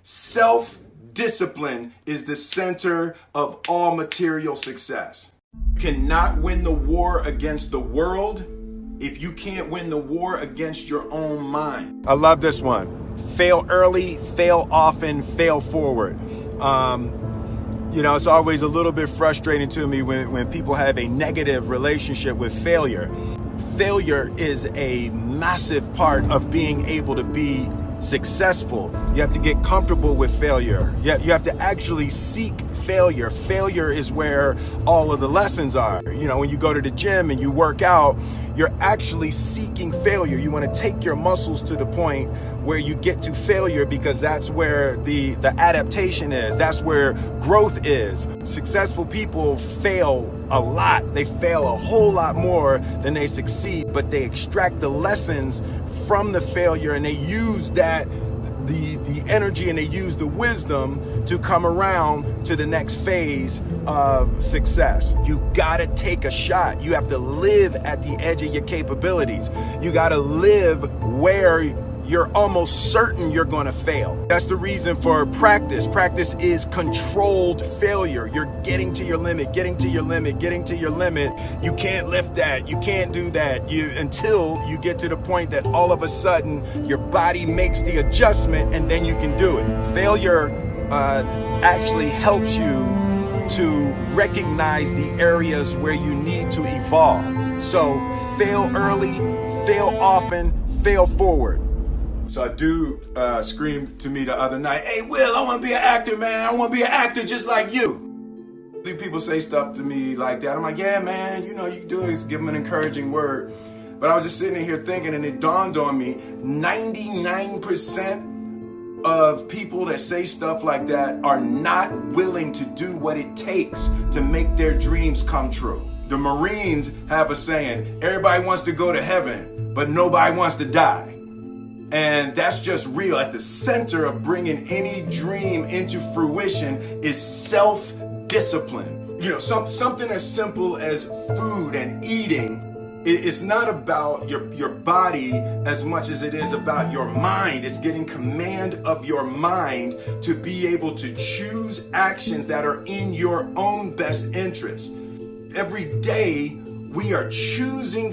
Self-discipline is the center of all material success. You cannot win the war against the world if you can't win the war against your own mind. I love this one. Fail early, fail often, fail forward. It's always a little bit frustrating to me when people have a negative relationship with failure. Failure is a massive part of being able to be successful. You have to get comfortable with failure. You have to actually seek failure. Failure is where all of the lessons are. When you go to the gym and you work out, you're actually seeking failure. You want to take your muscles to the point where you get to failure, because that's where the adaptation is. That's where growth is. Successful people fail a lot. They fail a whole lot more than they succeed, but they extract the lessons from the failure and they use that the energy and they use the wisdom to come around to the next phase of success. You gotta take a shot. You have to live at the edge of your capabilities. You gotta live where you're almost certain you're gonna fail. That's the reason for practice. Practice is controlled failure. You're getting to your limit, getting to your limit, getting to your limit. You can't lift that, you can't do that, until you get to the point that all of a sudden your body makes the adjustment and then you can do it. Failure actually helps you to recognize the areas where you need to evolve. So fail early, fail often, fail forward. So a dude screamed to me the other night, "Hey, Will, I want to be an actor, man. I want to be an actor just like you." People say stuff to me like that. I'm like, yeah, man, you can do is give them an encouraging word. But I was just sitting here thinking, and it dawned on me, 99% of people that say stuff like that are not willing to do what it takes to make their dreams come true. The Marines have a saying, everybody wants to go to heaven, but nobody wants to die. And that's just real. At the center of bringing any dream into fruition is self-discipline. Something as simple as food and eating. It's not about your body as much as it is about your mind. It's getting command of your mind to be able to choose actions that are in your own best interest. Every day we are choosing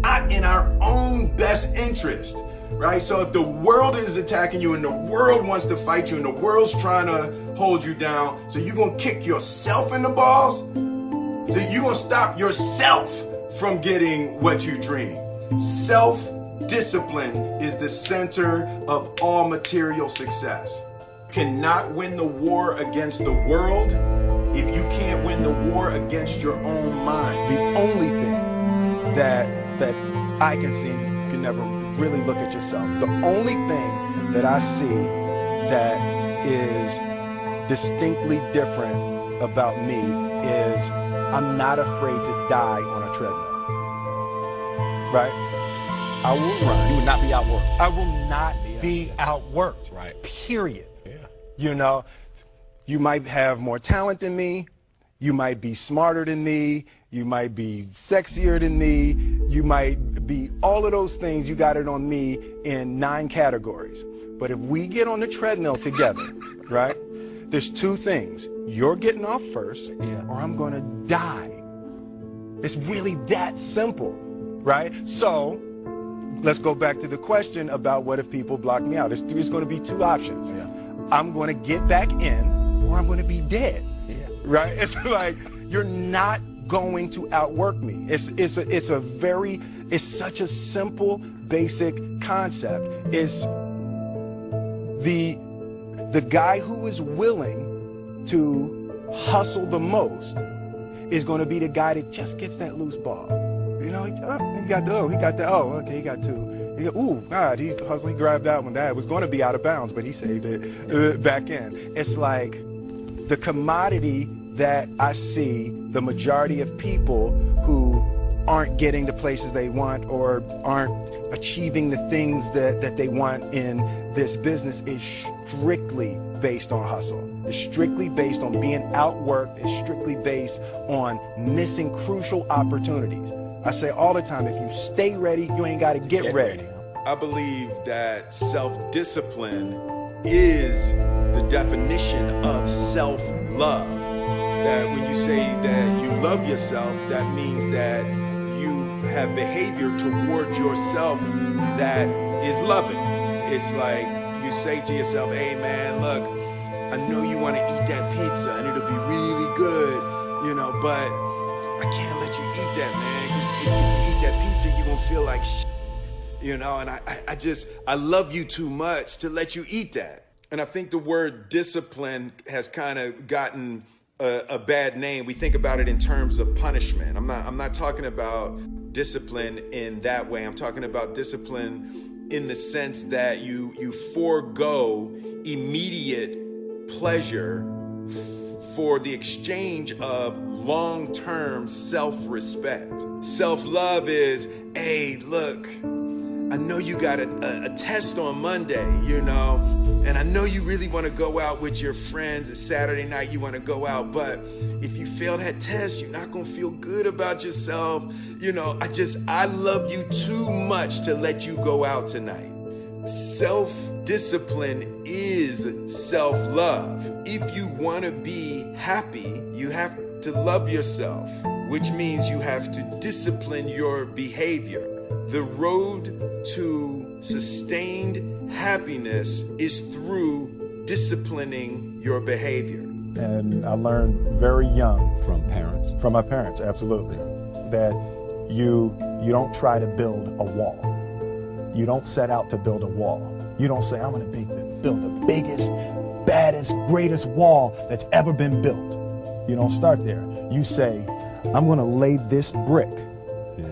not in our own best interest. Right? So if the world is attacking you and the world wants to fight you and the world's trying to hold you down, so you're going to kick yourself in the balls? So you're going to stop yourself from getting what you dream. Self-discipline is the center of all material success. You cannot win the war against the world if you can't win the war against your own mind. The only thing that I can see, you can never really look at yourself. The only thing that I see that is distinctly different about me is I'm not afraid to die on a treadmill. Right? I will run. You will not be outworked. I will not be outworked. Right. Period. Yeah. You might have more talent than me. You might be smarter than me. You might be sexier than me. You might be all of those things. You got it on me in 9 categories. But if we get on the treadmill together, right, there's 2 things. You're getting off first, or I'm going to die. It's really that simple, right? So let's go back to the question about what if people block me out. It's going to be 2 options. Yeah. I'm going to get back in, or I'm going to be dead. Yeah. Right? It's like you're not going to outwork me. It's such a simple, basic concept. It's the guy who is willing to hustle the most is going to be the guy that just gets that loose ball. He got 2. Ooh, God, he hustling, grabbed that one. That was going to be out of bounds, but he saved it back in. It's like the commodity that I see the majority of people who aren't getting the places they want or aren't achieving the things that they want in this business is strictly based on hustle. It's strictly based on being outworked. It's strictly based on missing crucial opportunities. I say all the time, if you stay ready, you ain't got to get ready. I believe that self-discipline is the definition of self-love. That when you say that you love yourself, that means that you have behavior towards yourself that is loving. It's like you say to yourself, hey man, look, I know you want to eat that pizza and it'll be really good, but I can't let you eat that, man, because if you eat that pizza, you're going to feel like shit, and I love you too much to let you eat that. And I think the word discipline has kind of gotten a bad name. We think about it in terms of punishment. I'm not talking about discipline in that way. I'm talking about discipline in the sense that you forego immediate pleasure for the exchange of long-term self-respect. Self-love is, hey, look, I know you got a test on Monday, and I know you really want to go out with your friends. It's Saturday night, you want to go out, but if you fail that test, you're not going to feel good about yourself. I love you too much to let you go out tonight. Self-discipline is self-love. If you want to be happy, you have to love yourself, which means you have to discipline your behavior. The road to sustained happiness is through disciplining your behavior. And I learned very young From my parents, absolutely, that you don't try to build a wall. You don't set out to build a wall. You don't say, I'm going to build the biggest, baddest, greatest wall that's ever been built. You don't start there. You say, I'm going to lay this brick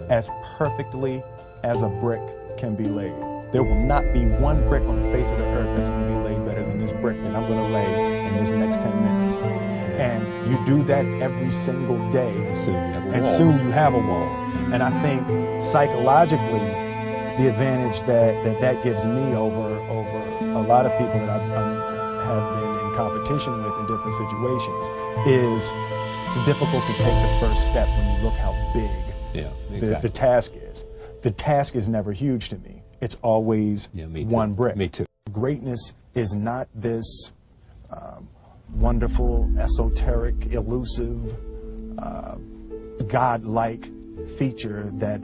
as perfectly as a brick can be laid. There will not be one brick on the face of the earth that's going to be laid better than this brick that I'm going to lay in this next 10 minutes. And you do that every single day, and soon you have a wall. And I think psychologically, the advantage that gives me over a lot of people that I have been in competition with in different situations is it's difficult to take the first step when you look how big the task is. The task is never huge to me. It's always one brick. Me too. Greatness is not this wonderful, esoteric, elusive, God-like feature that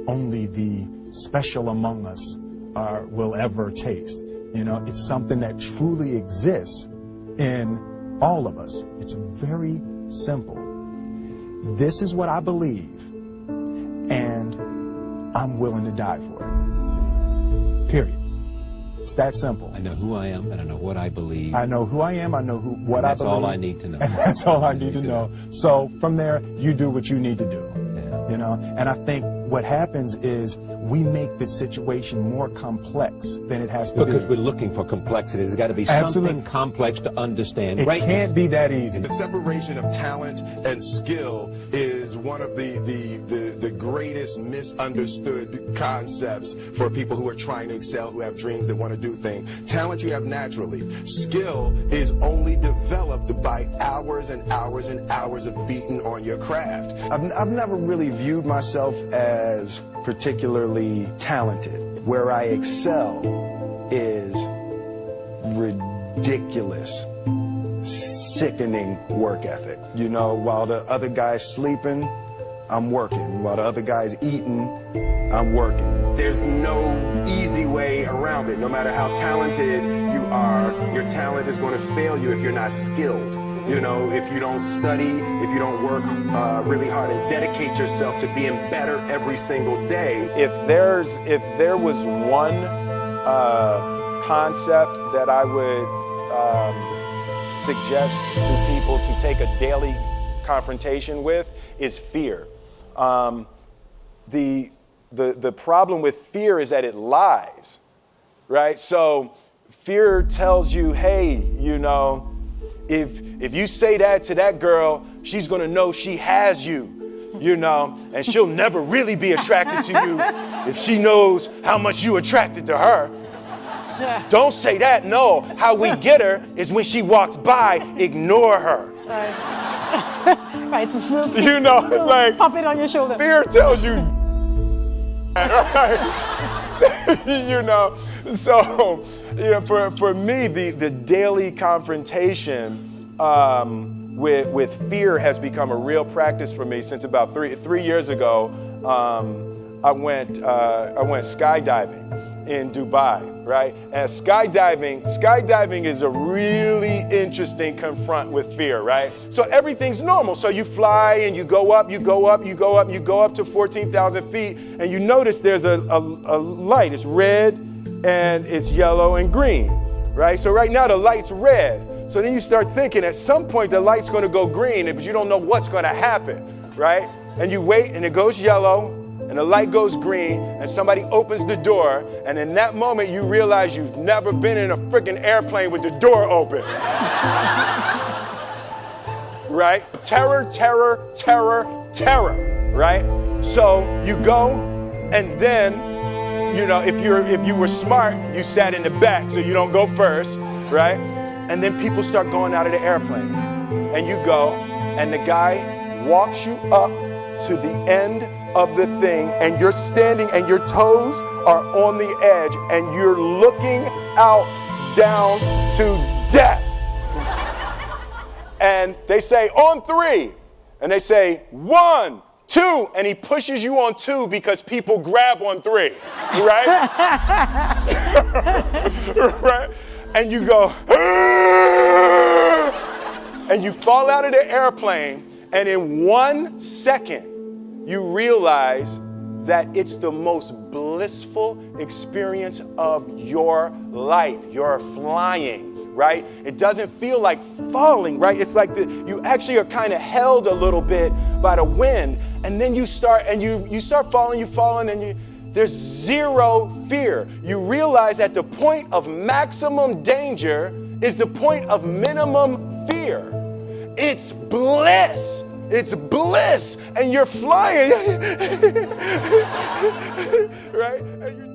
only the special among us will ever taste. It's something that truly exists in all of us. It's very simple. This is what I believe, and I'm willing to die for it. Period. It's that simple. I know who I am, and I know what I believe. I know who I am, I know what I believe. That's all I need to know. And that's all I need to know. So from there, you do what you need to do. And I think what happens is we make the situation more complex than it has to be. Because we're looking for complexity. There's got to be something complex to understand. It can't be that easy. The separation of talent and skill is one of the greatest misunderstood concepts for people who are trying to excel, who have dreams, that want to do things. Talent you have naturally. Skill is only developed by hours and hours and hours of beating on your craft. I've never really viewed myself as particularly talented. Where I excel is ridiculous, sickening work ethic. While the other guy's sleeping, I'm working. While the other guy's eating, I'm working. There's no easy way around it. No matter how talented you are, your talent is going to fail you if you're not skilled. If you don't study, if you don't work really hard and dedicate yourself to being better every single day. If there was one concept that I would suggest to people to take a daily confrontation with, is fear. The problem with fear is that it lies, right? So fear tells you, hey, if you say that to that girl, she's gonna know she has you, and she'll never really be attracted to you if she knows how much you attracted to her. Don't say that, no. How we get her is when she walks by, ignore her. Right, so It's like, pop it on your shoulder. Fear tells you, right? You know, so for me, the daily confrontation with fear has become a real practice for me since about three years ago. I went skydiving in Dubai, right? And skydiving is a really interesting confront with fear, right? So everything's normal. So you fly and you go up to 14,000 feet, and you notice there's a light. It's red and it's yellow and green, right? So right now the light's red. So then you start thinking at some point the light's gonna go green, but you don't know what's gonna happen, right? And you wait and it goes yellow, and the light goes green, and somebody opens the door, and in that moment you realize you've never been in a freaking airplane with the door open. Right? Terror, terror, terror, terror, right? So you go, and then, you know, if you were smart, you sat in the back so you don't go first, right? And then people start going out of the airplane, and you go, and the guy walks you up to the end of the thing, and you're standing and your toes are on the edge and you're looking out down to death. And they say, on 3. And they say, 1, 2. And he pushes you on 2 because people grab on 3, right? Right? And you go, and you fall out of the airplane, and in 1 second, you realize that it's the most blissful experience of your life. You're flying, right? It doesn't feel like falling, right? It's like you actually are kind of held a little bit by the wind, and then you start falling, and there's zero fear. You realize that the point of maximum danger is the point of minimum fear. It's bliss. It's bliss, and you're flying, right? And you're